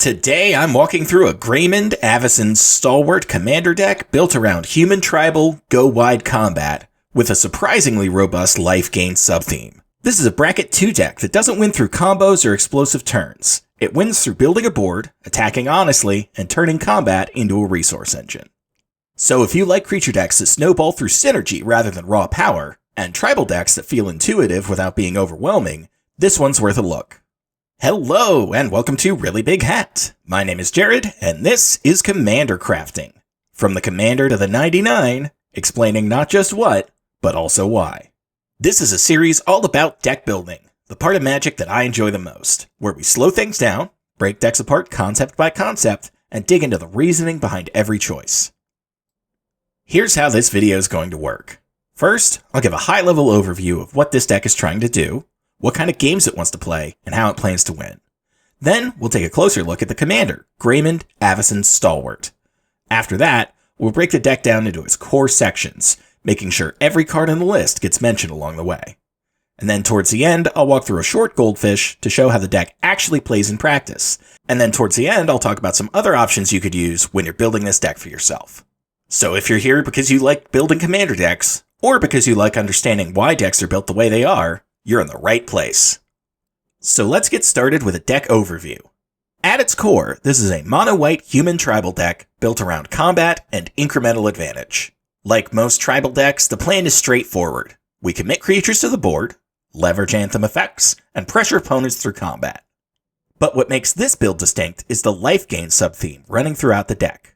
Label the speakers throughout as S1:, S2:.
S1: Today I'm walking through a Greymond Avacyn Stalwart commander deck built around human tribal, go-wide combat, with a surprisingly robust life gain subtheme. This is a bracket 2 deck that doesn't win through combos or explosive turns. It wins through building a board, attacking honestly, and turning combat into a resource engine. So if you like creature decks that snowball through synergy rather than raw power, and tribal decks that feel intuitive without being overwhelming, this one's worth a look. Hello, and welcome to Really Big Hat. My name is Jared, and this is Commander Crafting. From the Commander to the 99, explaining not just what, but also why. This is a series all about deck building, the part of Magic that I enjoy the most, where we slow things down, break decks apart concept by concept, and dig into the reasoning behind every choice. Here's how this video is going to work. First, I'll give a high-level overview of what this deck is trying to do, what kind of games it wants to play, and how it plans to win. Then, we'll take a closer look at the commander, Greymond Avacyn Stalwart. After that, we'll break the deck down into its core sections, making sure every card on the list gets mentioned along the way. And then towards the end, I'll walk through a short goldfish to show how the deck actually plays in practice. And then towards the end, I'll talk about some other options you could use when you're building this deck for yourself. So if you're here because you like building commander decks, or because you like understanding why decks are built the way they are, you're in the right place. So let's get started with a deck overview. At its core, this is a mono-white human tribal deck built around combat and incremental advantage. Like most tribal decks, the plan is straightforward. We commit creatures to the board, leverage anthem effects, and pressure opponents through combat. But what makes this build distinct is the life gain subtheme running throughout the deck.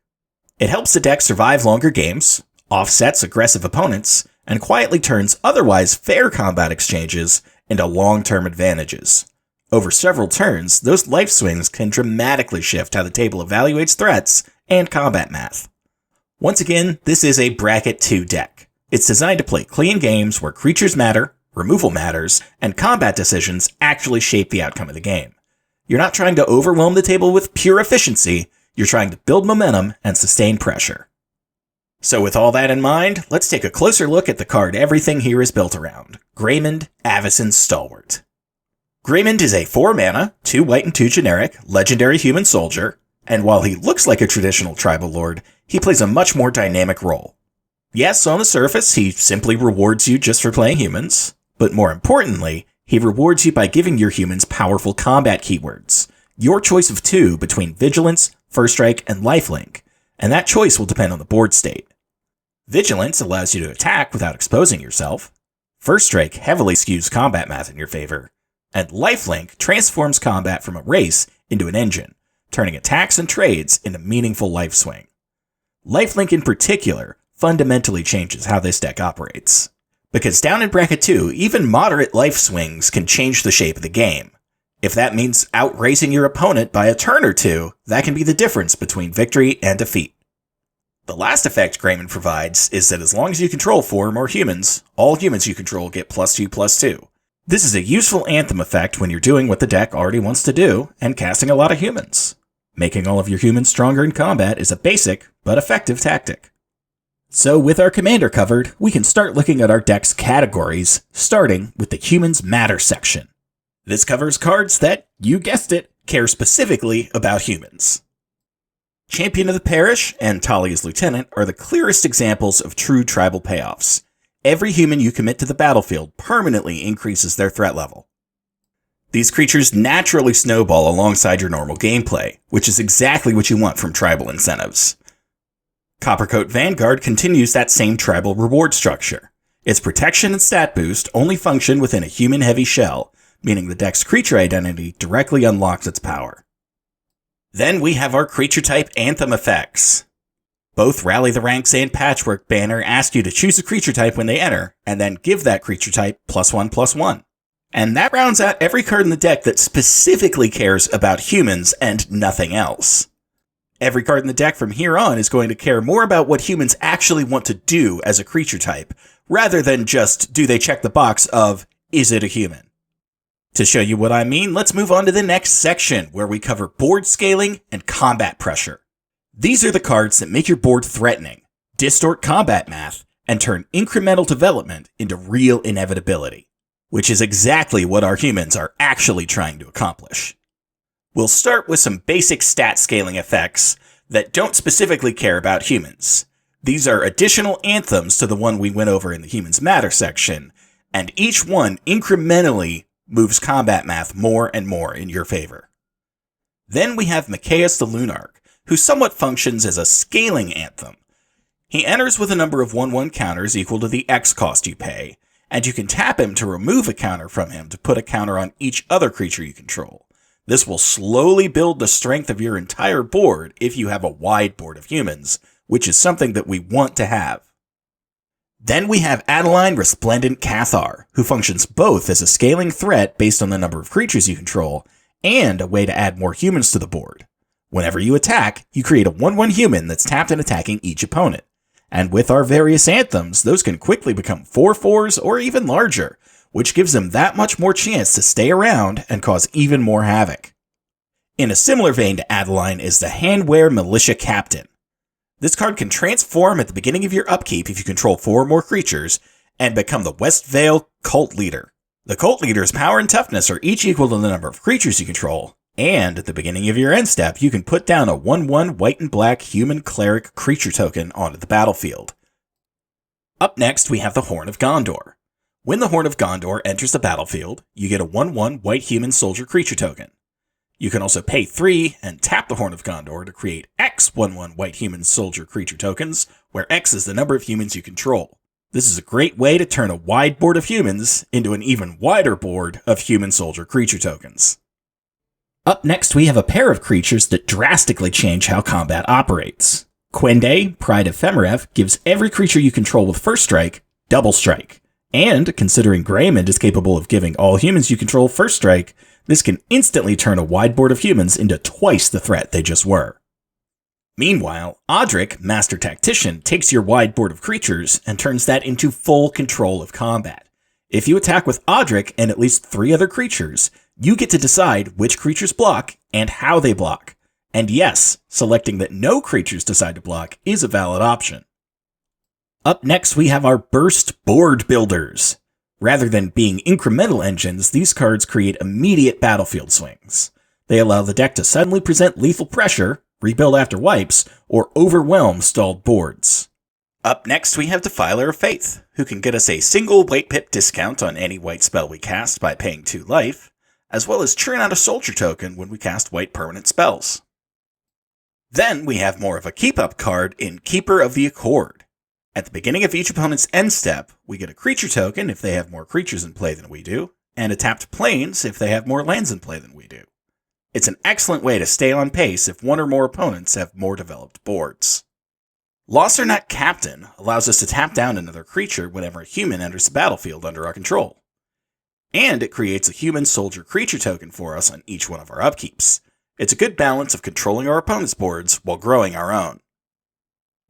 S1: It helps the deck survive longer games, offsets aggressive opponents, and quietly turns otherwise fair combat exchanges into long-term advantages. Over several turns, those life swings can dramatically shift how the table evaluates threats and combat math. Once again, this is a bracket 2 deck. It's designed to play clean games where creatures matter, removal matters, and combat decisions actually shape the outcome of the game. You're not trying to overwhelm the table with pure efficiency, you're trying to build momentum and sustain pressure. So with all that in mind, let's take a closer look at the card everything here is built around, Greymond Avacyn Stalwart. Greymond is a 4-mana, 2 white and 2 generic, legendary human soldier, and while he looks like a traditional tribal lord, he plays a much more dynamic role. Yes, on the surface, he simply rewards you just for playing humans, but more importantly, he rewards you by giving your humans powerful combat keywords, your choice of 2 between Vigilance, First Strike, and Lifelink, and that choice will depend on the board state. Vigilance allows you to attack without exposing yourself, First Strike heavily skews combat math in your favor, and Lifelink transforms combat from a race into an engine, turning attacks and trades into meaningful life swing. Lifelink in particular fundamentally changes how this deck operates. Because down in bracket 2, even moderate life swings can change the shape of the game. If that means outracing your opponent by a turn or two, that can be the difference between victory and defeat. The last effect Greymond provides is that as long as you control 4 or more humans, all humans you control get +2/+2. This is a useful anthem effect when you're doing what the deck already wants to do and casting a lot of humans. Making all of your humans stronger in combat is a basic but effective tactic. So with our commander covered, we can start looking at our deck's categories, starting with the Humans Matter section. This covers cards that, you guessed it, care specifically about humans. Champion of the Parish and Talia's Lieutenant are the clearest examples of true tribal payoffs. Every human you commit to the battlefield permanently increases their threat level. These creatures naturally snowball alongside your normal gameplay, which is exactly what you want from tribal incentives. Coppercoat Vanguard continues that same tribal reward structure. Its protection and stat boost only function within a human-heavy shell, meaning the deck's creature identity directly unlocks its power. Then we have our creature type anthem effects. Both Rally the Ranks and Patchwork Banner ask you to choose a creature type when they enter, and then give that creature type +1/+1. And that rounds out every card in the deck that specifically cares about humans and nothing else. Every card in the deck from here on is going to care more about what humans actually want to do as a creature type, rather than just do they check the box of, is it a human? To show you what I mean, let's move on to the next section, where we cover board scaling and combat pressure. These are the cards that make your board threatening, distort combat math, and turn incremental development into real inevitability, which is exactly what our humans are actually trying to accomplish. We'll start with some basic stat scaling effects that don't specifically care about humans. These are additional anthems to the one we went over in the Humans Matter section, and each one incrementally moves combat math more and more in your favor. Then we have Machias the Lunarch, who somewhat functions as a scaling anthem. He enters with a number of 1/1 counters equal to the X cost you pay, and you can tap him to remove a counter from him to put a counter on each other creature you control. This will slowly build the strength of your entire board if you have a wide board of humans, which is something that we want to have. Then we have Adeline Resplendent Cathar, who functions both as a scaling threat based on the number of creatures you control, and a way to add more humans to the board. Whenever you attack, you create a 1/1 human that's tapped and attacking each opponent. And with our various anthems, those can quickly become 4/4s or even larger, which gives them that much more chance to stay around and cause even more havoc. In a similar vein to Adeline is the Handwear Militia Captain. This card can transform at the beginning of your upkeep if you control 4 or more creatures, and become the West Vale Cult Leader. The Cult Leader's power and toughness are each equal to the number of creatures you control, and at the beginning of your end step, you can put down a 1/1 white and black human cleric creature token onto the battlefield. Up next, we have the Horn of Gondor. When the Horn of Gondor enters the battlefield, you get a 1/1 white human soldier creature token. You can also pay 3 and tap the Horn of Gondor to create X 1/1 white human soldier creature tokens, where X is the number of humans you control. This is a great way to turn a wide board of humans into an even wider board of human soldier creature tokens. Up next, we have a pair of creatures that drastically change how combat operates. Quende, Pride of Femeref, gives every creature you control with first strike, double strike. And, considering Greymond is capable of giving all humans you control first strike, this can instantly turn a wide board of humans into twice the threat they just were. Meanwhile, Odric, Master Tactician, takes your wide board of creatures and turns that into full control of combat. If you attack with Odric and at least 3 other creatures, you get to decide which creatures block and how they block. And yes, selecting that no creatures decide to block is a valid option. Up next, we have our Burst Board Builders. Rather than being incremental engines, these cards create immediate battlefield swings. They allow the deck to suddenly present lethal pressure, rebuild after wipes, or overwhelm stalled boards. Up next, we have Defiler of Faith, who can get us a single white pip discount on any white spell we cast by paying 2 life, as well as churn out a soldier token when we cast white permanent spells. Then we have more of a keep-up card in Keeper of the Accord. At the beginning of each opponent's end step, we get a creature token if they have more creatures in play than we do, and a tapped plains if they have more lands in play than we do. It's an excellent way to stay on pace if 1 or more opponents have more developed boards. Lost or Not Captain allows us to tap down another creature whenever a human enters the battlefield under our control. And it creates a human soldier creature token for us on each one of our upkeeps. It's a good balance of controlling our opponent's boards while growing our own.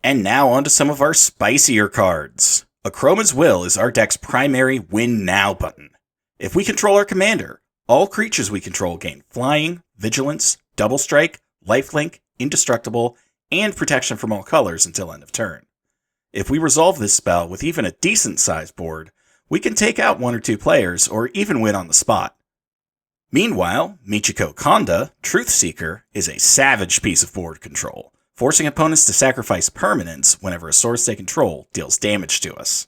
S1: And now on to some of our spicier cards. Akroma's Will is our deck's primary Win Now button. If we control our commander, all creatures we control gain Flying, Vigilance, Double Strike, Lifelink, Indestructible, and Protection from all colors until end of turn. If we resolve this spell with even a decent sized board, we can take out 1 or 2 players or even win on the spot. Meanwhile, Michiko Konda, Truth Seeker, is a savage piece of board control, forcing opponents to sacrifice permanents whenever a source they control deals damage to us.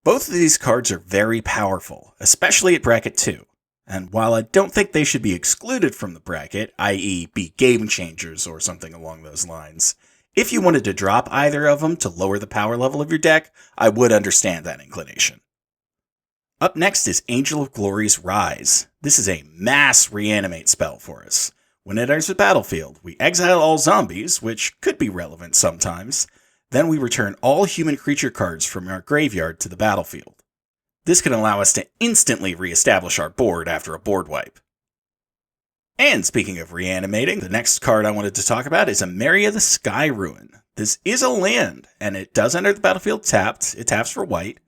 S1: Both of these cards are very powerful, especially at Bracket 2, and while I don't think they should be excluded from the bracket, i.e. be game changers or something along those lines, if you wanted to drop either of them to lower the power level of your deck, I would understand that inclination. Up next is Angel of Glory's Rise. This is a mass reanimate spell for us. When it enters the battlefield, we exile all zombies, which could be relevant sometimes. Then we return all human creature cards from our graveyard to the battlefield. This can allow us to instantly reestablish our board after a board wipe. And speaking of reanimating, the next card I wanted to talk about is Emeria the Sky Ruin. This is a land, and it does enter the battlefield tapped. It taps for white.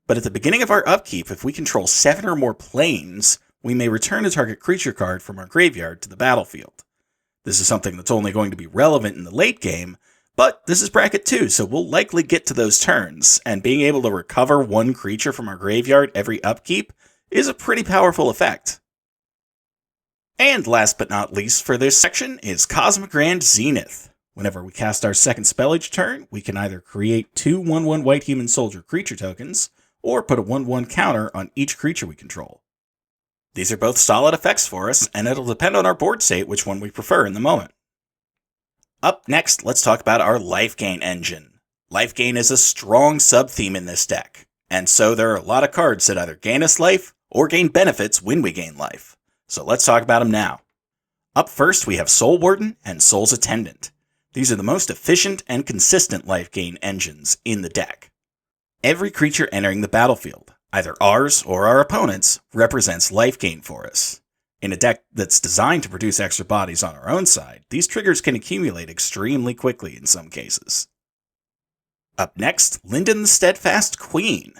S1: But at the beginning of our upkeep, if we control 7 or more planes, we may return a target creature card from our graveyard to the battlefield. This is something that's only going to be relevant in the late game, but this is Bracket 2, so we'll likely get to those turns, and being able to recover 1 creature from our graveyard every upkeep is a pretty powerful effect. And last but not least for this section is Cosmic Grand Zenith. Whenever we cast our second spell each turn, we can either create 2 1/1 white human soldier creature tokens, or put a 1/1 counter on each creature we control. These are both solid effects for us, and it'll depend on our board state which one we prefer in the moment. Up next, let's talk about our lifegain engine. Lifegain is a strong sub-theme in this deck, and so there are a lot of cards that either gain us life or gain benefits when we gain life. So let's talk about them now. Up first, we have Soul Warden and Soul's Attendant. These are the most efficient and consistent lifegain engines in the deck. Every creature entering the battlefield, either ours or our opponents, represents life gain for us. In a deck that's designed to produce extra bodies on our own side, these triggers can accumulate extremely quickly in some cases. Up next, Linden the Steadfast Queen.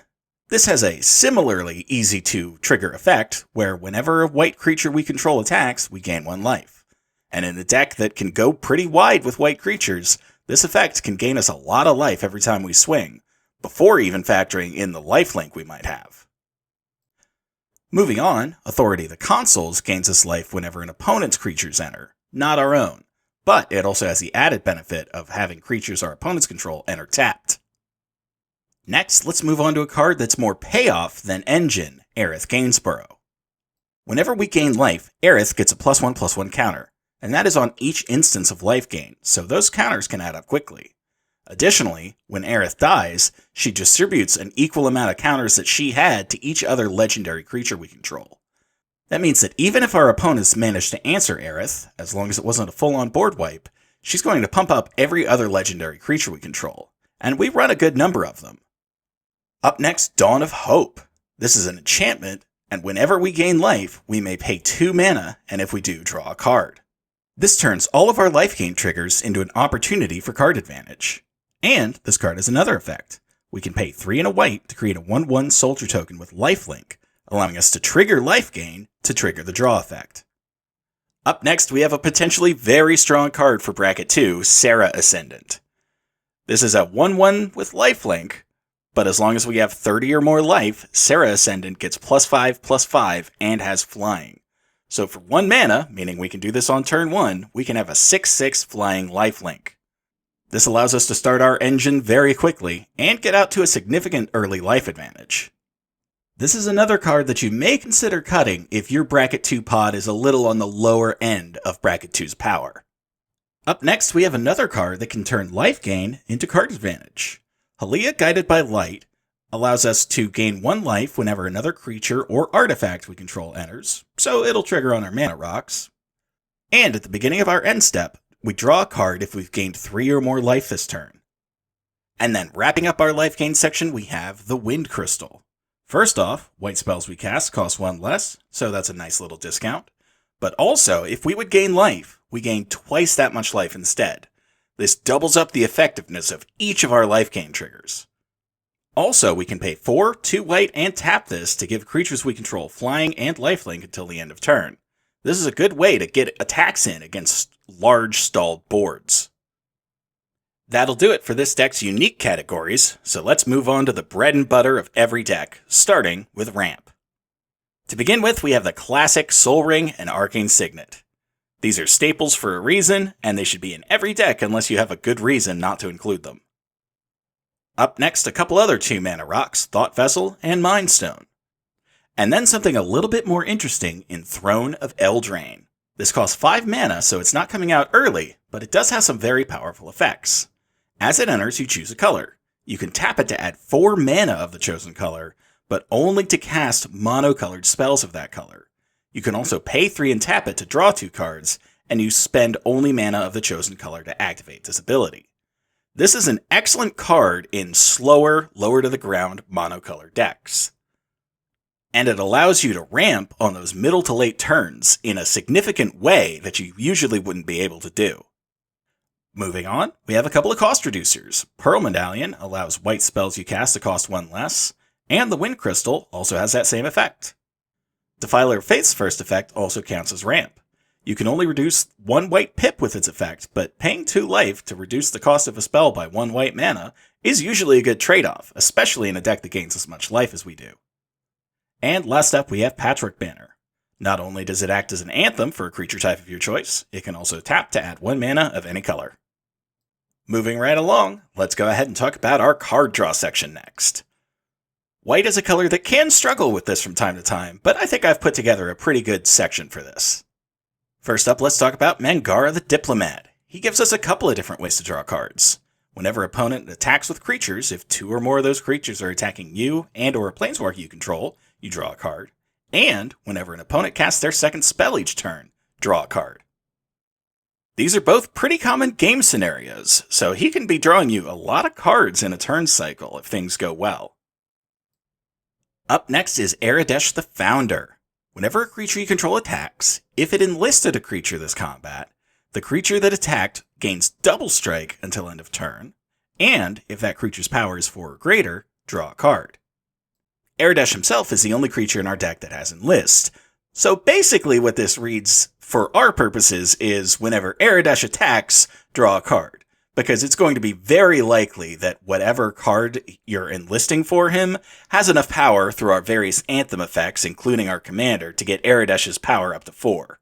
S1: This has a similarly easy to trigger effect, where whenever a white creature we control attacks, we gain 1 life. And in a deck that can go pretty wide with white creatures, this effect can gain us a lot of life every time we swing, before even factoring in the lifelink we might have. Moving on, Authority the Consuls gains us life whenever an opponent's creatures enter, not our own, but it also has the added benefit of having creatures our opponents control enter tapped. Next, let's move on to a card that's more payoff than engine, Aerith Gainsborough. Whenever we gain life, Aerith gets a +1/+1 counter, and that is on each instance of life gain, so those counters can add up quickly. Additionally, when Aerith dies, she distributes an equal amount of counters that she had to each other legendary creature we control. That means that even if our opponents manage to answer Aerith, as long as it wasn't a full-on board wipe, she's going to pump up every other legendary creature we control, and we run a good number of them. Up next, Dawn of Hope. This is an enchantment, and whenever we gain life, we may pay 2 mana, and if we do, draw a card. This turns all of our life gain triggers into an opportunity for card advantage. And this card has another effect. We can pay 3 and a white to create a 1/1 soldier token with lifelink, allowing us to trigger life gain to trigger the draw effect. Up next, we have a potentially very strong card for Bracket 2, Serra Ascendant. This is a 1/1 with lifelink, but as long as we have 30 or more life, Serra Ascendant gets +5/+5 and has flying. So for 1 mana, meaning we can do this on turn 1, we can have a 6/6 flying lifelink. This allows us to start our engine very quickly, and get out to a significant early life advantage. This is another card that you may consider cutting if your Bracket 2 pod is a little on the lower end of Bracket 2's power. Up next, we have another card that can turn life gain into card advantage. Halia Guided by Light allows us to gain 1 life whenever another creature or artifact we control enters, so it'll trigger on our mana rocks. And at the beginning of our end step, we draw a card if we've gained 3 or more life this turn. And then wrapping up our life gain section, we have the Wind Crystal. First off, white spells we cast cost 1 less, so that's a nice little discount. But also, if we would gain life, we gain twice that much life instead. This doubles up the effectiveness of each of our life gain triggers. Also, we can pay 4, 2 white, and tap this to give creatures we control flying and lifelink until the end of turn. This is a good way to get attacks in against large stalled boards. That'll do it for this deck's unique categories, so let's move on to the bread and butter of every deck, starting with Ramp. To begin with, we have the classic Soul Ring and Arcane Signet. These are staples for a reason, and they should be in every deck unless you have a good reason not to include them. Up next, a couple other 2-mana rocks, Thought Vessel and Mind Stone. And then something a little bit more interesting in Throne of Eldraine. This costs 5 mana, so it's not coming out early, but it does have some very powerful effects. As it enters, you choose a color. You can tap it to add 4 mana of the chosen color, but only to cast monocolored spells of that color. You can also pay 3 and tap it to draw 2 cards, and you spend only mana of the chosen color to activate this ability. This is an excellent card in slower, lower-to-the-ground monocolor decks. And it allows you to ramp on those middle to late turns in a significant way that you usually wouldn't be able to do. Moving on, we have a couple of cost reducers. Pearl Medallion allows white spells you cast to cost 1 less, and the Wind Crystal also has that same effect. Defiler of Faith's first effect also counts as ramp. You can only reduce 1 white pip with its effect, but paying 2 life to reduce the cost of a spell by 1 white mana is usually a good trade-off, especially in a deck that gains as much life as we do. And last up, we have Patchwork Banner. Not only does it act as an anthem for a creature type of your choice, it can also tap to add 1 mana of any color. Moving right along, let's go ahead and talk about our card draw section next. White is a color that can struggle with this from time to time, but I think I've put together a pretty good section for this. First up, let's talk about Mangara the Diplomat. He gives us a couple of different ways to draw cards. Whenever an opponent attacks with creatures, if 2 or more of those creatures are attacking you and or a planeswalker you control, you draw a card. And whenever an opponent casts their second spell each turn, draw a card. These are both pretty common game scenarios, so he can be drawing you a lot of cards in a turn cycle if things go well. Up next is Aradesh the Founder. Whenever a creature you control attacks, if it enlisted a creature this combat, the creature that attacked gains double strike until end of turn, and if that creature's power is 4 or greater, draw a card. Aradesh himself is the only creature in our deck that has Enlist, so basically what this reads for our purposes is whenever Aradesh attacks, draw a card, because it's going to be very likely that whatever card you're enlisting for him has enough power through our various anthem effects, including our commander, to get Aradesh's power up to 4.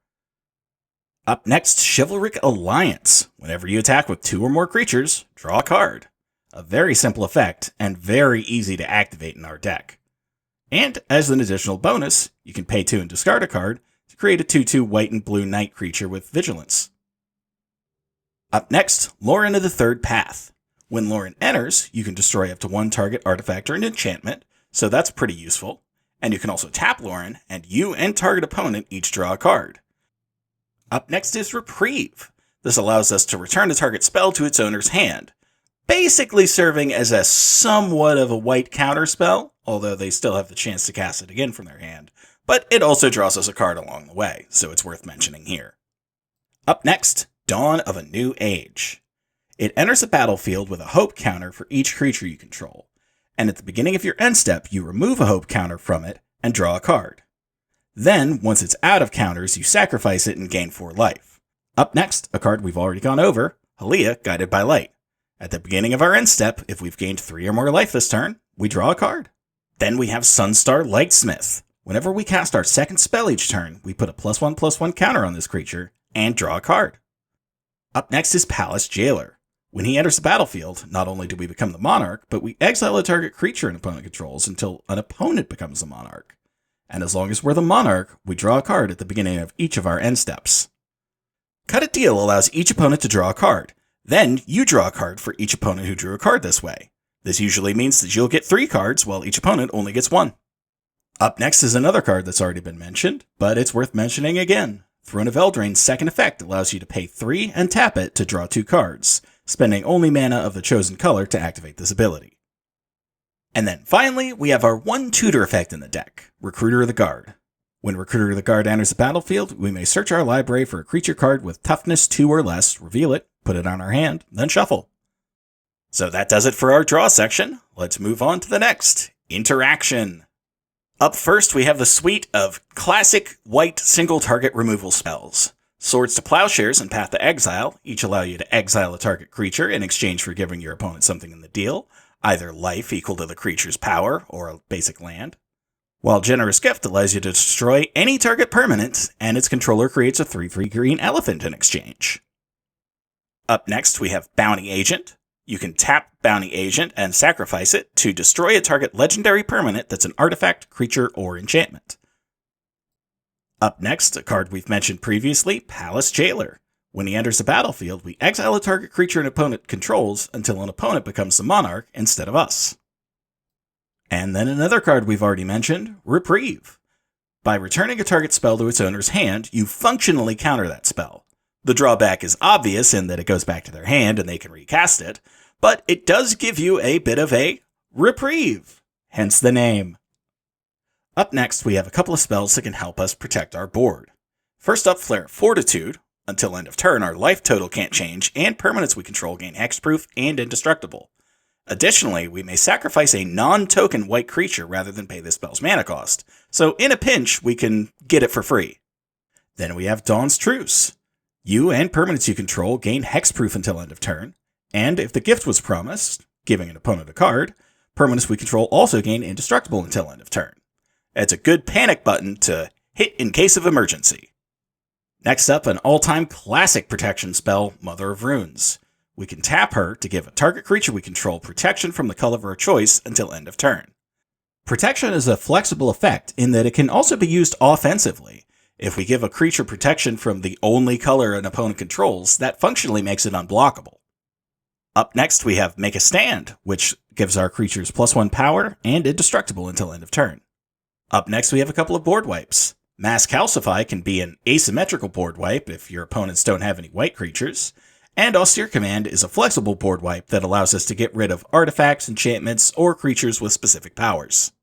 S1: Up next, Chivalric Alliance. Whenever you attack with 2 or more creatures, draw a card. A very simple effect, and very easy to activate in our deck. And as an additional bonus, you can pay 2 and discard a card to create a 2/2 white and blue knight creature with Vigilance. Up next, Lauren of the Third Path. When Lauren enters, you can destroy up to 1 target artifact or an enchantment, so that's pretty useful. And you can also tap Lauren, and you and target opponent each draw a card. Up next is Reprieve. This allows us to return a target spell to its owner's hand, basically serving as a somewhat of a white counter spell, although they still have the chance to cast it again from their hand, but it also draws us a card along the way, so it's worth mentioning here. Up next, Dawn of a New Age. It enters the battlefield with a hope counter for each creature you control, and at the beginning of your end step, you remove a hope counter from it and draw a card. Then, once it's out of counters, you sacrifice it and gain 4 life. Up next, a card we've already gone over, Halia, Guided by Light. At the beginning of our end step, if we've gained 3 or more life this turn, we draw a card. Then we have Sunstar Lightsmith. Whenever we cast our second spell each turn, we put a +1/+1 counter on this creature and draw a card. Up next is Palace Jailer. When he enters the battlefield, not only do we become the monarch, but we exile a target creature an opponent controls until an opponent becomes the monarch. And as long as we're the monarch, we draw a card at the beginning of each of our end steps. Cut a Deal allows each opponent to draw a card. Then you draw a card for each opponent who drew a card this way. This usually means that you'll get 3 cards while each opponent only gets 1. Up next is another card that's already been mentioned, but it's worth mentioning again. Throne of Eldraine's second effect allows you to pay 3 and tap it to draw 2 cards, spending only mana of the chosen color to activate this ability. And then finally, we have our 1 tutor effect in the deck, Recruiter of the Guard. When Recruiter of the Guard enters the battlefield, we may search our library for a creature card with toughness 2 or less, reveal it, put it on our hand, then shuffle. So that does it for our draw section. Let's move on to the next, Interaction. Up first, we have the suite of classic white single target removal spells. Swords to Plowshares and Path to Exile each allow you to exile a target creature in exchange for giving your opponent something in the deal, either life equal to the creature's power or a basic land. While Generous Gift allows you to destroy any target permanent, and its controller creates a 3/3 green elephant in exchange. Up next, we have Bounty Agent. You can tap Bounty Agent and sacrifice it to destroy a target legendary permanent that's an artifact, creature, or enchantment. Up next, a card we've mentioned previously, Palace Jailer. When he enters the battlefield, we exile a target creature an opponent controls until an opponent becomes the monarch instead of us. And then another card we've already mentioned, Reprieve. By returning a target spell to its owner's hand, you functionally counter that spell. The drawback is obvious in that it goes back to their hand and they can recast it, but it does give you a bit of a reprieve, hence the name. Up next, we have a couple of spells that can help us protect our board. First up, Flare of Fortitude. Until end of turn, our life total can't change, and permanents we control gain hexproof and indestructible. Additionally, we may sacrifice a non-token white creature rather than pay this spell's mana cost, so in a pinch, we can get it for free. Then we have Dawn's Truce. You and permanents you control gain hexproof until end of turn, and if the gift was promised, giving an opponent a card, permanents we control also gain indestructible until end of turn. It's a good panic button to hit in case of emergency. Next up, an all-time classic protection spell, Mother of Runes. We can tap her to give a target creature we control protection from the color of our choice until end of turn. Protection is a flexible effect in that it can also be used offensively. If we give a creature protection from the only color an opponent controls, that functionally makes it unblockable. Up next, we have Make a Stand, which gives our creatures +1 power and indestructible until end of turn. Up next, we have a couple of board wipes. Mass Calcify can be an asymmetrical board wipe if your opponents don't have any white creatures, and Austere Command is a flexible board wipe that allows us to get rid of artifacts, enchantments, or creatures with specific powers.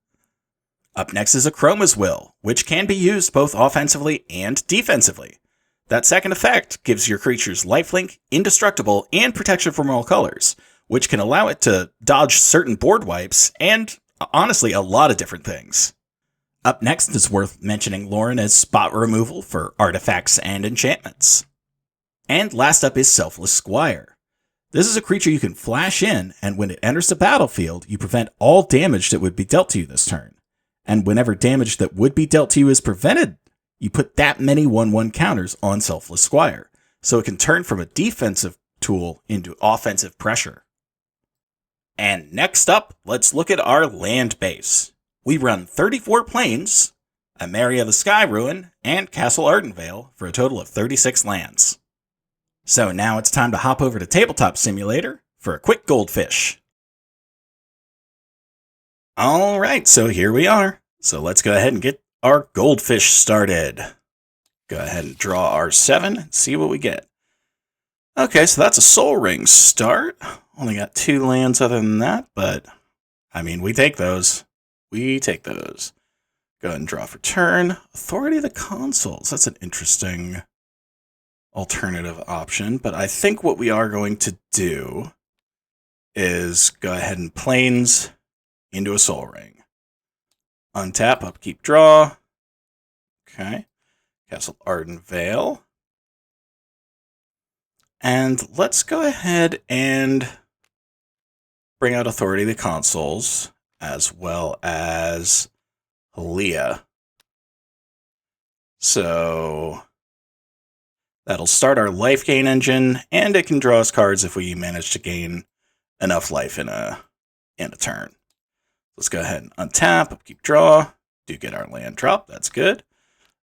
S1: Up next is a Chroma's Will, which can be used both offensively and defensively. That second effect gives your creatures lifelink, indestructible, and protection from all colors, which can allow it to dodge certain board wipes and, honestly, a lot of different things. Up next is worth mentioning Lauren as spot removal for artifacts and enchantments. And last up is Selfless Squire. This is a creature you can flash in, and when it enters the battlefield, you prevent all damage that would be dealt to you this turn. And whenever damage that would be dealt to you is prevented, you put that many 1/1 counters on Selfless Squire, so it can turn from a defensive tool into offensive pressure. And next up, let's look at our land base. We run 34 plains, Emeria the Sky Ruin, and Castle Ardenvale for a total of 36 lands. So now it's time to hop over to Tabletop Simulator for a quick goldfish. Alright, so here we are. So let's go ahead and get our goldfish started. Go ahead and draw our 7 and see what we get. Okay, so that's a Soul Ring start. Only got 2 lands other than that, but I mean, we take those. We take those. Go ahead and draw for turn. Authority of the Consuls. That's an interesting alternative option, but I think what we are going to do is go ahead and plains into a Soul Ring. Untap, upkeep, draw. Okay. Castle Ardenvale. And let's go ahead and bring out Authority of the Consuls, as well as Halia. So that'll start our life gain engine, and it can draw us cards if we manage to gain enough life in a turn. Let's go ahead and untap, upkeep, draw. Do get our land drop, that's good.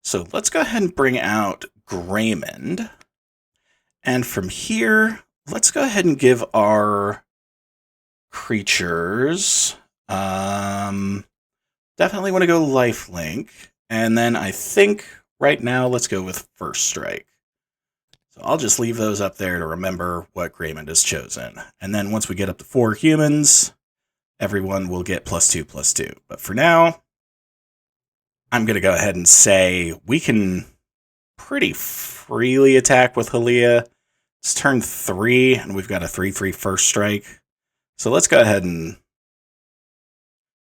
S1: So let's go ahead and bring out Greymond. And from here, let's go ahead and give our creatures, definitely want to go lifelink. And then I think right now, let's go with First Strike. So I'll just leave those up there to remember what Greymond has chosen. And then once we get up to 4 humans, everyone will get +2/+2. But for now, I'm going to go ahead and say we can pretty freely attack with Halia. It's turn 3, and we've got a 3/3 First Strike. So let's go ahead and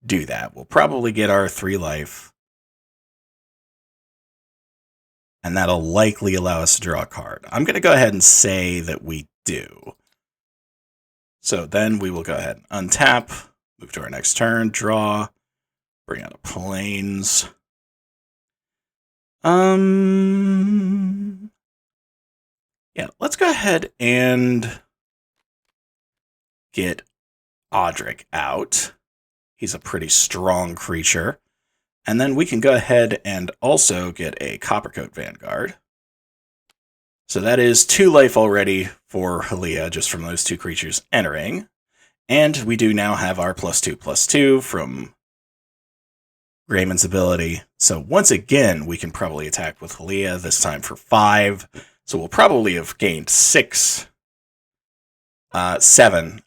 S1: do that. We'll probably get our 3 life. And that'll likely allow us to draw a card. I'm going to go ahead and say that we do. So then we will go ahead and untap, move to our next turn, draw, bring out a plains. Yeah, let's go ahead and get Audric out. He's a pretty strong creature. And then we can go ahead and also get a Coppercoat Vanguard. So that is 2 life already for Halia, just from those 2 creatures entering. And we do now have our +2/+2 from Greymond's ability. So once again, we can probably attack with Halia, this time for 5. So we'll probably have gained 7,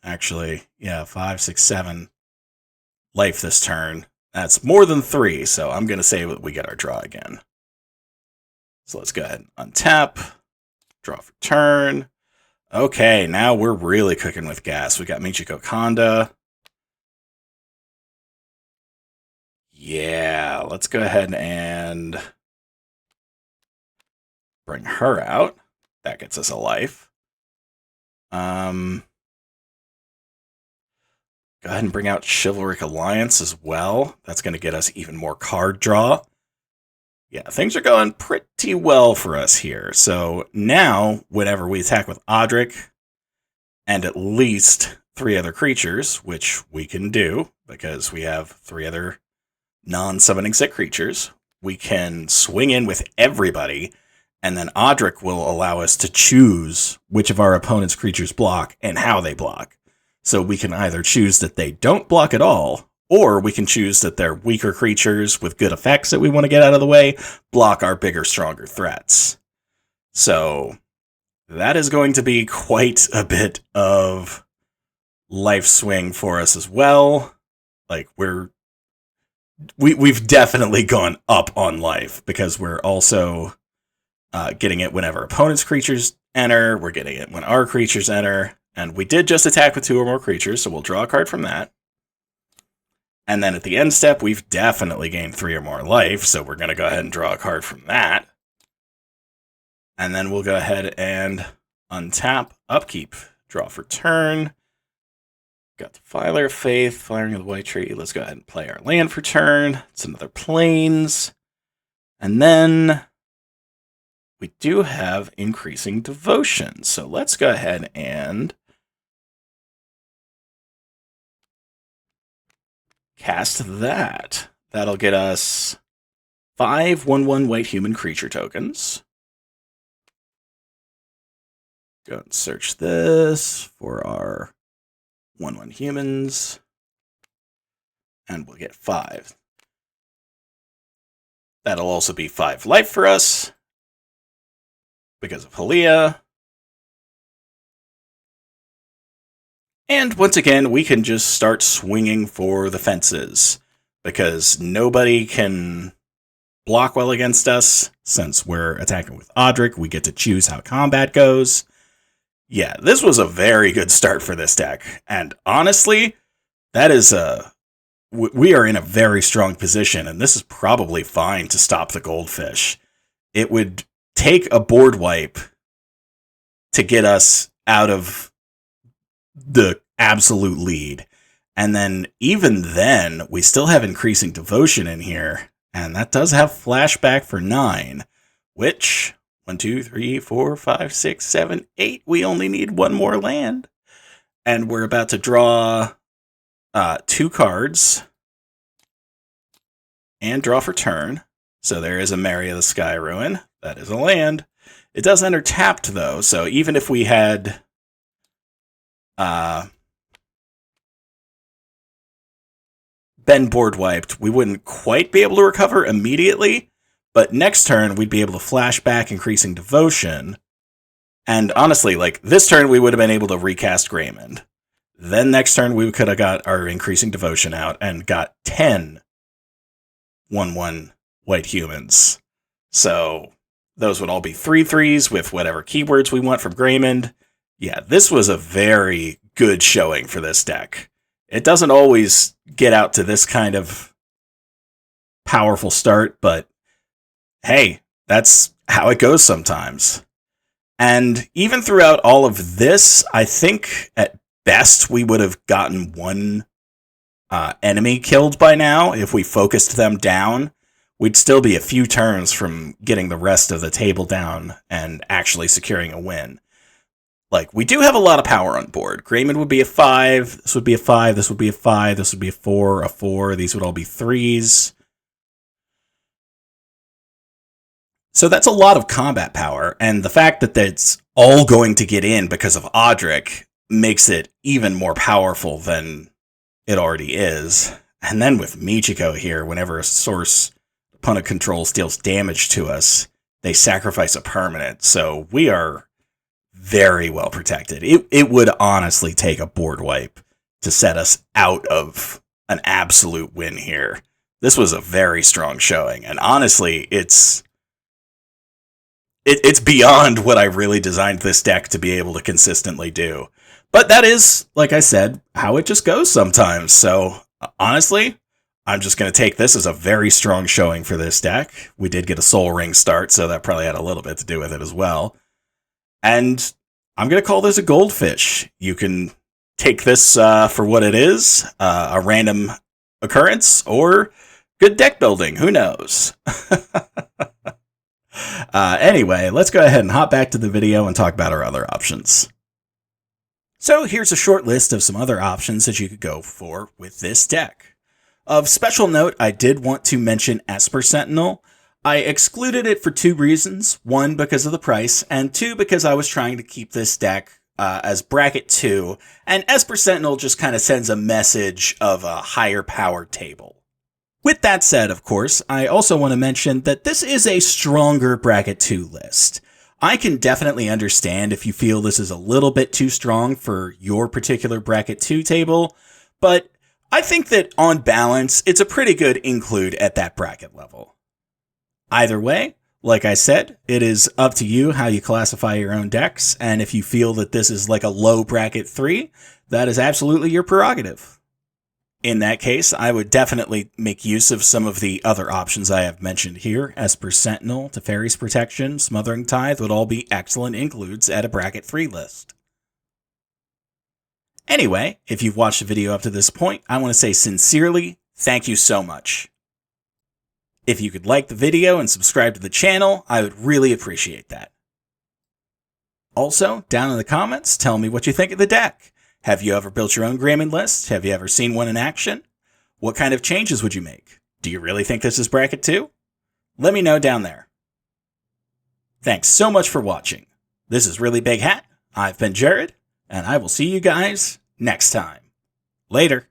S1: actually. Yeah, 5, 6, 7 life this turn. That's more than 3, so I'm going to say that we get our draw again. So let's go ahead and untap, draw for turn. Okay, now we're really cooking with gas. We got Michiko Kanda. Yeah, let's go ahead and bring her out. That gets us a life. Go ahead and bring out Chivalric Alliance as well. That's going to get us even more card draw. Yeah, things are going pretty well for us here. So now, whenever we attack with Odric and at least 3 other creatures, which we can do because we have 3 other non-summoning sick creatures, we can swing in with everybody, and then Odric will allow us to choose which of our opponent's creatures block and how they block. So we can either choose that they don't block at all, or we can choose that they're weaker creatures with good effects that we want to get out of the way, block our bigger, stronger threats. So that is going to be quite a bit of life swing for us as well. Like, we've definitely gone up on life, because we're also getting it whenever opponent's creatures enter, we're getting it when our creatures enter, and we did just attack with 2 or more creatures, so we'll draw a card from that. And then at the end step, we've definitely gained 3 or more life, so we're going to go ahead and draw a card from that. And then we'll go ahead and untap, upkeep, draw for turn. Got the Filer of Faith, Firing of the White Tree. Let's go ahead and play our land for turn. It's another Plains. And then we do have Increasing Devotion. So let's go ahead and cast that. That'll get us 5 1/1 white human creature tokens. Go and search this for our 1/1 humans. And we'll get 5. That'll also be 5 life for us because of Halia. And once again, we can just start swinging for the fences, because nobody can block well against us. Since we're attacking with Odric, we get to choose how combat goes. Yeah, this was a very good start for this deck. And honestly, that is we are in a very strong position, and this is probably fine to stop the Goldfish. It would take a board wipe to get us out of the absolute lead. And then, even then, we still have Increasing Devotion in here, and that does have Flashback for 9, which, 1, 2, 3, 4, 5, 6, 7, 8, we only need 1 more land. And we're about to draw 2 cards and draw for turn. So there is a Mary of the Sky Ruin. That is a land. It does enter tapped, though, so even if we had been board wiped, we wouldn't quite be able to recover immediately, but next turn we'd be able to flash back Increasing Devotion. And honestly, like, this turn we would have been able to recast Greymond. Then next turn we could have got our Increasing Devotion out and got 10 1/1 white humans. So those would all be 3/3s with whatever keywords we want from Greymond. Yeah, this was a very good showing for this deck. It doesn't always get out to this kind of powerful start, but hey, that's how it goes sometimes. And even throughout all of this, I think at best we would have gotten 1 enemy killed by now. If we focused them down, we'd still be a few turns from getting the rest of the table down and actually securing a win. Like, we do have a lot of power on board. Greymond would be a 5, this would be a 5, this would be a 5, this would be a 4, these would all be 3s. So that's a lot of combat power, and the fact that that's all going to get in because of Odric makes it even more powerful than it already is. And then with Michiko here, whenever a source opponent controls deals damage to us, they sacrifice a permanent, so we are very well protected. It would honestly take a board wipe to set us out of an absolute win here. This was a very strong showing, and honestly, it's beyond what I really designed this deck to be able to consistently do. But that is, like I said, how it just goes sometimes. So honestly, I'm just going to take this as a very strong showing for this deck. We did get a Soul Ring start, so that probably had a little bit to do with it as well. And I'm going to call this a Goldfish. You can take this for what it is, a random occurrence, or good deck building. Who knows? Anyway, let's go ahead and hop back to the video and talk about our other options. So here's a short list of some other options that you could go for with this deck. Of special note, I did want to mention Esper Sentinel. I excluded it for two reasons. One, because of the price, and two, because I was trying to keep this deck as bracket 2, and Esper Sentinel just kind of sends a message of a higher powered table. With that said, of course, I also want to mention that this is a stronger bracket 2 list. I can definitely understand if you feel this is a little bit too strong for your particular bracket 2 table, but I think that on balance, it's a pretty good include at that bracket level. Either way, like I said, it is up to you how you classify your own decks, and if you feel that this is like a low bracket 3, that is absolutely your prerogative. In that case, I would definitely make use of some of the other options I have mentioned here. Esper Sentinel, Teferi's Protection, Smothering Tithe would all be excellent includes at a bracket 3 list. Anyway, if you've watched the video up to this point, I want to say sincerely, thank you so much. If you could like the video and subscribe to the channel, I would really appreciate that. Also, down in the comments, tell me what you think of the deck. Have you ever built your own Greymond list? Have you ever seen one in action? What kind of changes would you make? Do you really think this is bracket 2? Let me know down there. Thanks so much for watching. This is Really Big Hat. I've been Jared, and I will see you guys next time. Later.